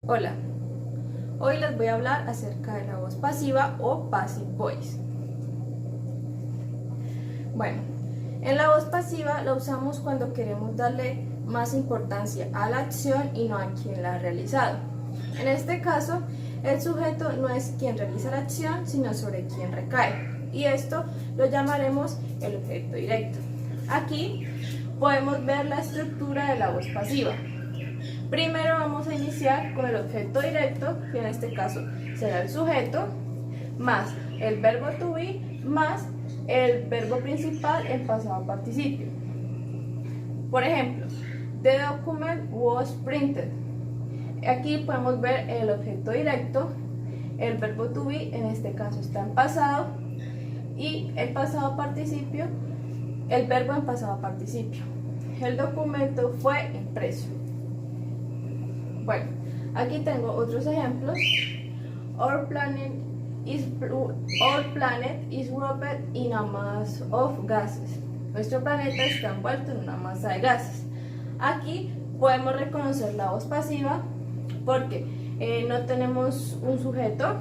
Hola, hoy les voy a hablar acerca de la voz pasiva o passive voice. Bueno, en la voz pasiva la usamos cuando queremos darle más importancia a la acción y no a quien la ha realizado. En este caso, el sujeto no es quien realiza la acción, sino sobre quien recae. Y esto lo llamaremos el objeto directo. Aquí podemos ver la estructura de la voz pasiva. Primero vamos a iniciar con el objeto directo, que en este caso será el sujeto, más el verbo to be, más el verbo principal en pasado participio. Por ejemplo, the document was printed. Aquí podemos ver el objeto directo, el verbo to be en este caso está en pasado y el pasado participio, el verbo en pasado participio. El documento fue impreso. Bueno, aquí tengo otros ejemplos. Our planet is wrapped in a mass of gases. Nuestro planeta está envuelto en una masa de gases. Aquí podemos reconocer la voz pasiva porque no tenemos un sujeto,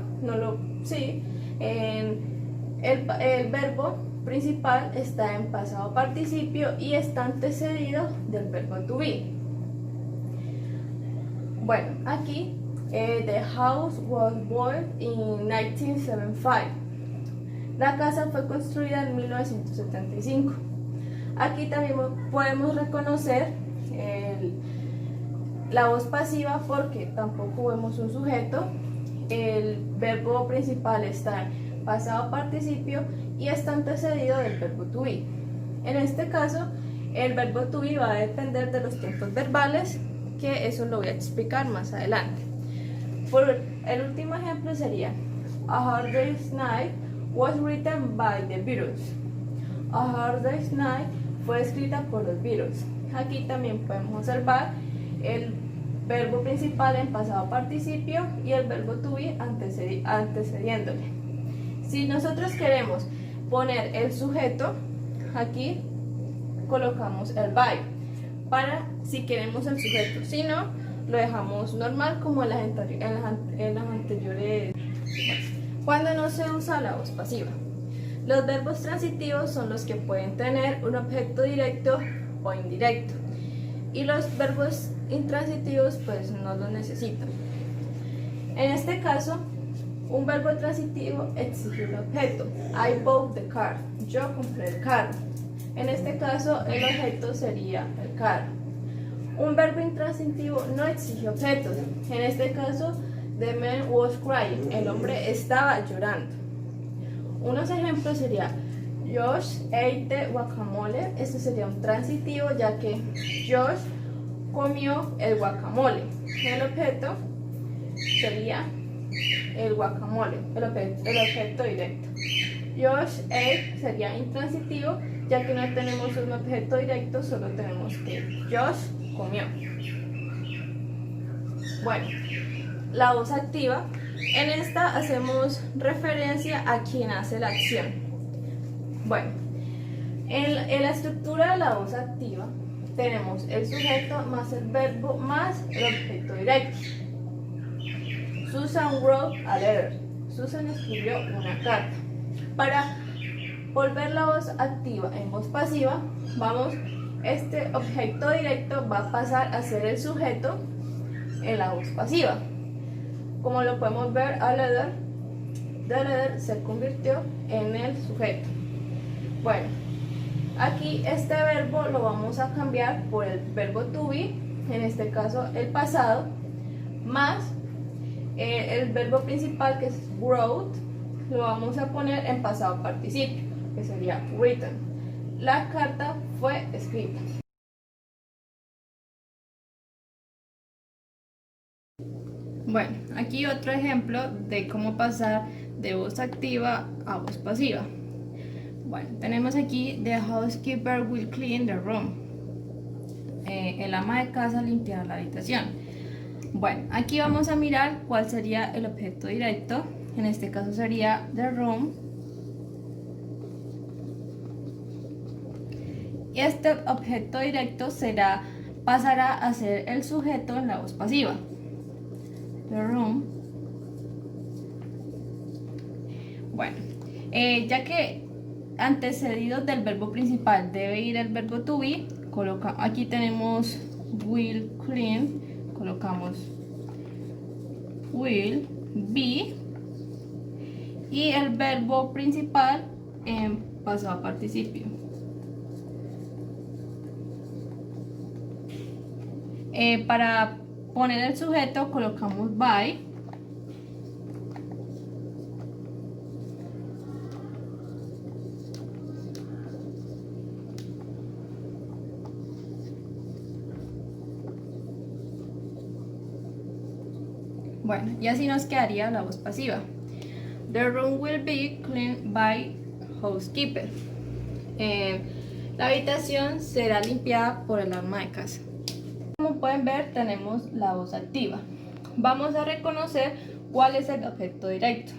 el verbo principal está en pasado participio y está antecedido del verbo to be. Bueno, aquí the house was built in 1975. La casa fue construida en 1975. Aquí también podemos reconocer la voz pasiva porque tampoco vemos un sujeto. El verbo principal está en pasado participio y está antecedido del verbo to be. En este caso, el verbo to be va a depender de los tiempos verbales, que eso lo voy a explicar más adelante. Por el último ejemplo sería A Hard Day's Night was written by the Beatles. A Hard Day's Night fue escrita por los Beatles. Aquí también podemos observar el verbo principal en pasado participio y el verbo to be antecediéndole. Si nosotros queremos poner el sujeto, aquí colocamos el by para si queremos el sujeto, si no, lo dejamos normal como en las anteriores. Cuando no se usa la voz pasiva, los verbos transitivos son los que pueden tener un objeto directo o indirecto y los verbos intransitivos pues no lo necesitan. En este caso, un verbo transitivo exige un objeto. I bought the car. Yo compré el carro. En este caso, el objeto sería el carro. Un verbo intransitivo no exige objetos. En este caso, the man was crying. El hombre estaba llorando. Unos ejemplos serían Josh ate guacamole. Este sería un transitivo ya que Josh comió el guacamole. El objeto sería el guacamole, el objeto directo. Josh ate sería intransitivo ya que no tenemos un objeto directo, solo tenemos que Josh comió. Bueno, la voz activa, en esta hacemos referencia a quien hace la acción. Bueno, en la estructura de la voz activa tenemos el sujeto más el verbo más el objeto directo. Susan wrote a letter. Susan escribió una carta. Para volver la voz activa en voz pasiva, este objeto directo va a pasar a ser el sujeto en la voz pasiva. Como lo podemos ver, a letter, the letter se convirtió en el sujeto. Bueno, aquí este verbo lo vamos a cambiar por el verbo to be, en este caso el pasado, más el verbo principal que es wrote, lo vamos a poner en pasado participio, que sería written. La carta fue escrita. Bueno, aquí otro ejemplo de cómo pasar de voz activa a voz pasiva. Bueno, tenemos aquí the housekeeper will clean the room. El ama de casa limpiará la habitación. Bueno, aquí vamos a mirar cuál sería el objeto directo. En este caso sería the room. Y este objeto directo pasará a ser el sujeto en la voz pasiva. the room. Bueno, ya que antecedidos del verbo principal debe ir el verbo to be, aquí tenemos will clean, colocamos will be y el verbo principal en pasado participio. Para poner el sujeto colocamos by. Bueno, y así nos quedaría la voz pasiva. The room will be cleaned by housekeeper. La habitación será limpiada por el ama de casa. Como pueden ver, tenemos la voz activa. Vamos a reconocer cuál es el objeto directo.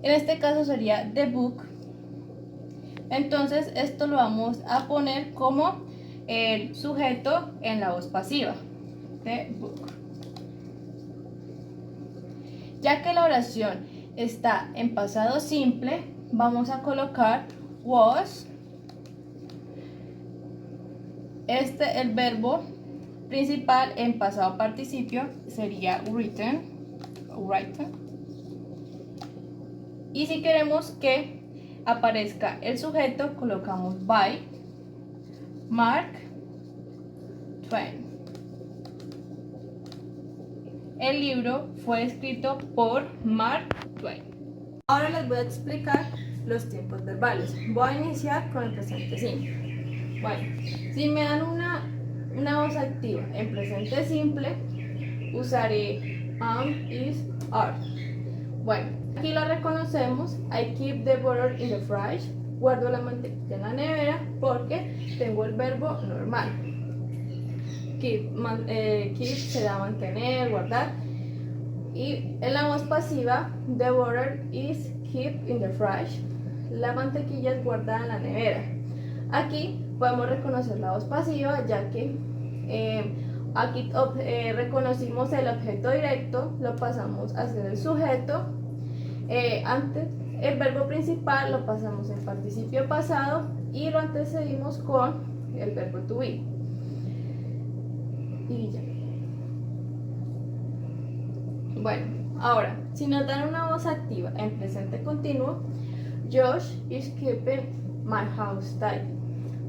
En este caso sería the book. Entonces esto lo vamos a poner como el sujeto en la voz pasiva. The book. Ya que la oración está en pasado simple, vamos a colocar was. El verbo principal en pasado participio sería written. Y si queremos que aparezca el sujeto, colocamos by Mark Twain. El libro fue escrito por Mark Twain. Ahora les voy a explicar los tiempos verbales. Voy a iniciar con el presente simple. Bueno, si me dan una voz activa en presente simple, usaré am, is, are. Bueno, aquí lo reconocemos. I keep the butter in the fridge. Guardo la mantequilla en la nevera porque tengo el verbo normal. Keep se da mantener, guardar. Y en la voz pasiva, the butter is kept in the fridge. La mantequilla es guardada en la nevera. Aquí podemos reconocer la voz pasiva, ya que aquí reconocimos el objeto directo, lo pasamos a ser el sujeto. Antes el verbo principal lo pasamos en participio pasado y lo antecedimos con el verbo to be. Y ya. Bueno, ahora, si nos dan una voz activa en presente continuo, Josh is keeping my house tidy.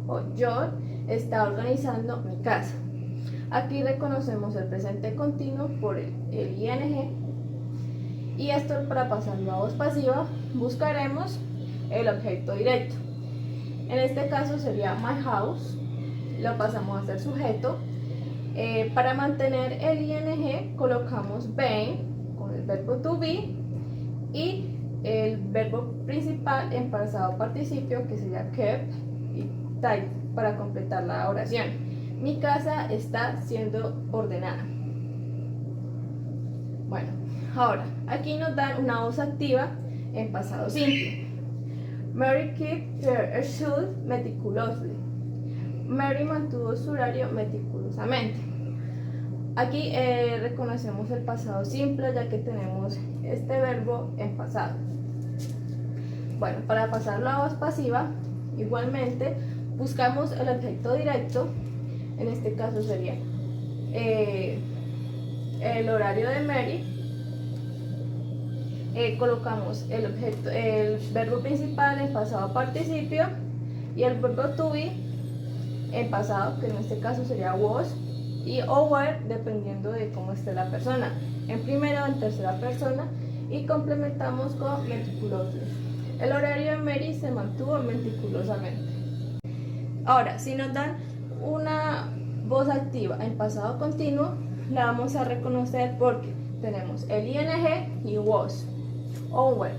O Josh está organizando mi casa. Aquí reconocemos el presente continuo por el ing. Y esto, para pasarlo a voz pasiva, buscaremos el objeto directo. En este caso sería my house. Lo pasamos a ser sujeto. Para mantener el ing colocamos been con el verbo to be y el verbo principal en pasado participio, que sería kept, y tidy para completar la oración. Mi casa está siendo ordenada. Bueno, ahora aquí nos dan una voz activa en pasado simple. Mary kept her schedule meticulously. Mary mantuvo su horario meticulosamente. Aquí reconocemos el pasado simple, ya que tenemos este verbo en pasado. Bueno, para pasarlo a voz pasiva, igualmente buscamos el objeto directo. En este caso sería el horario de Mary. Colocamos el verbo principal en pasado participio y el verbo to be en pasado, que en este caso sería was, y o were, dependiendo de cómo esté la persona, en primera o en tercera persona, y complementamos con meticulously. El horario de Mary se mantuvo meticulosamente. Ahora, si nos dan una voz activa en pasado continuo, la vamos a reconocer porque tenemos el ing y was. O were.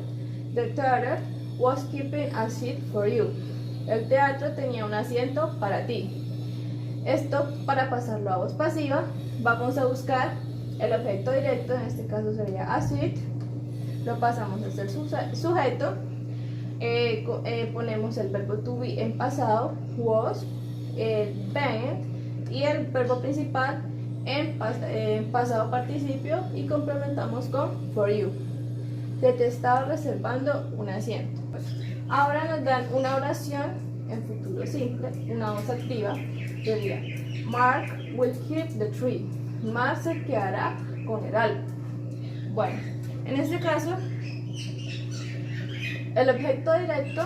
The theater was keeping a seat for you. El teatro tenía un asiento para ti. Esto, para pasarlo a voz pasiva, vamos a buscar el objeto directo, en este caso sería a seat. Lo pasamos a ser sujeto. Ponemos el verbo to be en pasado, was, been, y el verbo principal en pasado participio y complementamos con for you. Te estaba reservando un asiento. Ahora nos dan una oración en futuro simple, una voz activa. Sería Mark will keep the tree. Mark se quedará con el árbol. Bueno, en este caso, el objeto directo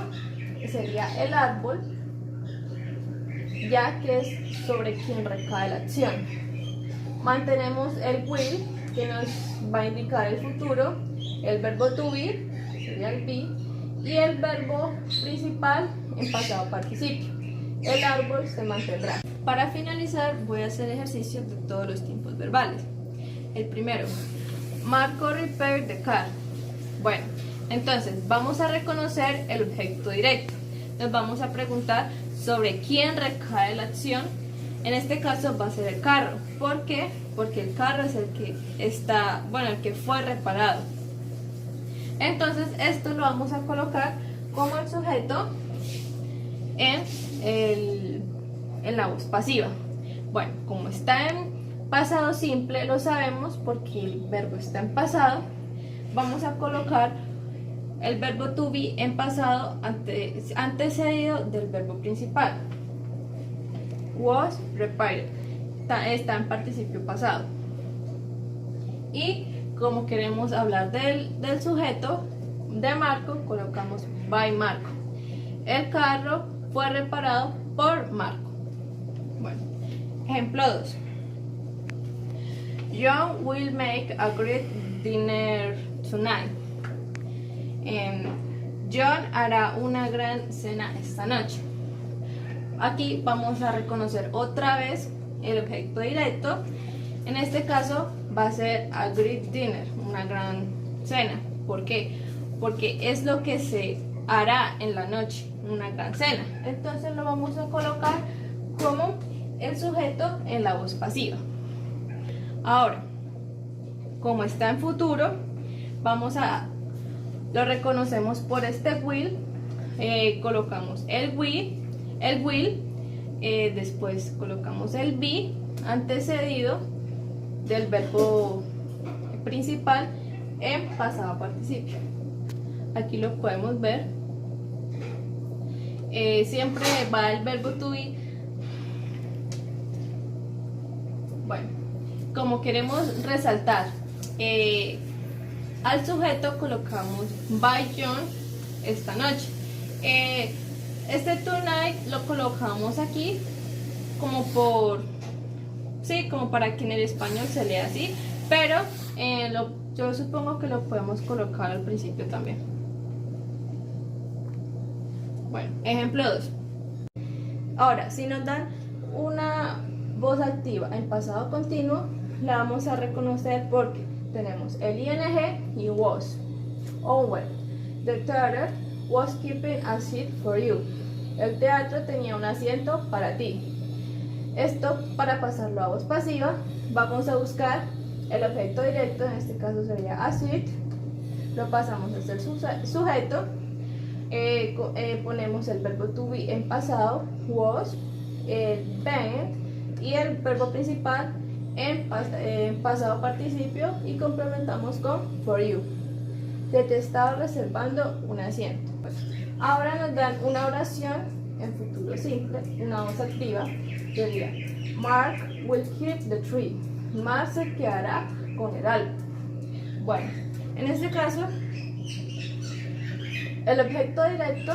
sería el árbol, ya que es sobre quien recae la acción. Mantenemos el will, que nos va a indicar el futuro, el verbo to be, sería el be, y el verbo principal en pasado participio. El árbol se mantendrá. Para finalizar, voy a hacer ejercicios de todos los tiempos verbales. El primero, Marco repaired the car. Bueno, entonces vamos a reconocer el objeto directo. Nos vamos a preguntar sobre quién recae la acción. En este caso va a ser el carro. ¿Por qué? Porque el carro es el que está, bueno, el que fue reparado. Entonces esto lo vamos a colocar como el sujeto en la voz pasiva. Bueno, como está en pasado simple, lo sabemos porque el verbo está en pasado. Vamos a colocar el verbo to be en pasado antecedido del verbo principal. Was repaired. Está en participio pasado. Y como queremos hablar del sujeto de Marco, colocamos by Marco. El carro fue reparado por Marco. Bueno, ejemplo 2. John will make a great dinner tonight. John hará una gran cena esta noche. Aquí vamos a reconocer otra vez el objeto directo. En este caso va a ser a great dinner, una gran cena. ¿Por qué? Porque es lo que se hará en la noche, una gran cena. Entonces lo vamos a colocar como el sujeto en la voz pasiva. Ahora, como está en futuro, lo reconocemos por este will. Colocamos el will, después colocamos el be antecedido del verbo principal en pasado participio. Aquí lo podemos ver. Siempre va el verbo to be. Bueno, como queremos resaltar al sujeto, colocamos by John esta noche. Este tonight lo colocamos aquí como como para que en el español se lea así, pero yo supongo que lo podemos colocar al principio también. Bueno, ejemplo 2. Ahora, si nos dan una voz activa en pasado continuo, la vamos a reconocer porque tenemos el ing y was. Owen, the theater was keeping a seat for you. El teatro tenía un asiento para ti. Esto, para pasarlo a voz pasiva, vamos a buscar el objeto directo, en este caso sería a seat. Lo pasamos desde el sujeto. Ponemos el verbo to be en pasado, was, el been, y el verbo principal en pasado participio y complementamos con for you. Te estaba reservando un asiento. Ahora nos dan una oración en futuro simple, una voz activa. Sería Mark will keep the tree. Mark se quedará con el árbol. Bueno, en este caso, el objeto directo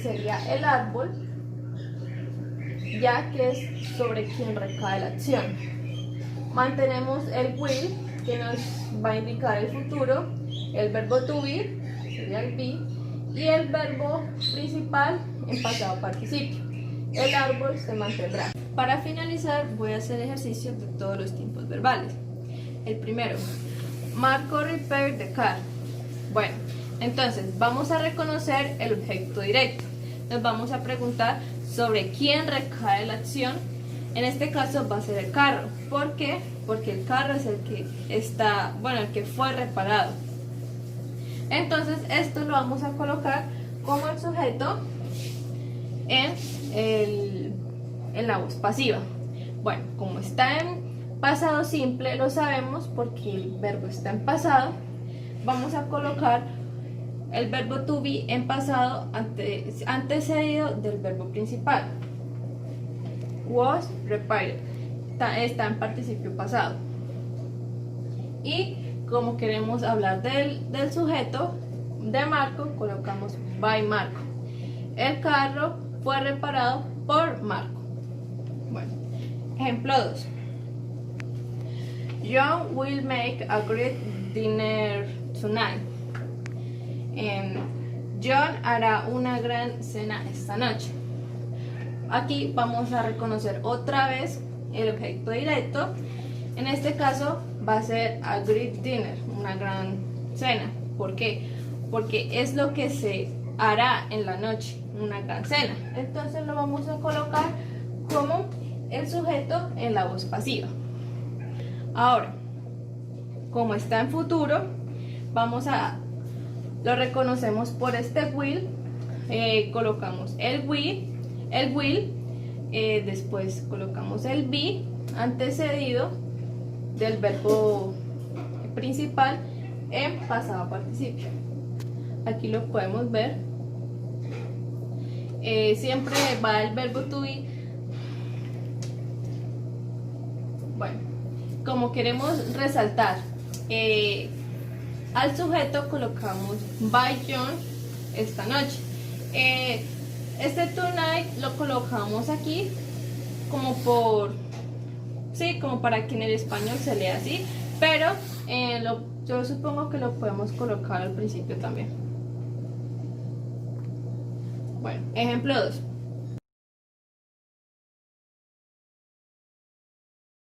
sería el árbol, ya que es sobre quien recae la acción. Mantenemos el will, que nos va a indicar el futuro, el verbo to be, sería el be, y el verbo principal en pasado participio. El árbol se mantendrá. Para finalizar, voy a hacer ejercicios de todos los tiempos verbales. El primero, Marco repaired the car. Bueno, entonces vamos a reconocer el objeto directo. Nos vamos a preguntar sobre quién recae la acción. En este caso va a ser el carro. ¿Por qué? Porque el carro es el que está, bueno, el que fue reparado. Entonces esto lo vamos a colocar como el sujeto en la voz pasiva. Bueno, como está en Pasado simple lo sabemos porque el verbo está en pasado. Vamos a colocar el verbo to be en pasado antecedido del verbo principal. Was repaired. Está en participio pasado. Y como queremos hablar del sujeto de Marco, colocamos by Marco. El carro fue reparado por Marco. Bueno, ejemplo 2. John will make a great dinner tonight. John hará una gran cena esta noche. Aquí vamos a reconocer otra vez el objeto directo. En este caso va a ser a great dinner, una gran cena. ¿Por qué? Porque es lo que se hará en la noche, una gran cena. Entonces lo vamos a colocar como el sujeto en la voz pasiva. Ahora, como está en futuro, lo reconocemos por este will. Colocamos el will, después colocamos el be antecedido del verbo principal en pasado participio. Aquí lo podemos ver. Siempre va el verbo to be. Bueno, como queremos resaltar al sujeto, colocamos by John esta noche. Este tonight lo colocamos aquí como como para que en el español se lea así, pero yo supongo que lo podemos colocar al principio también. Bueno, ejemplo 2.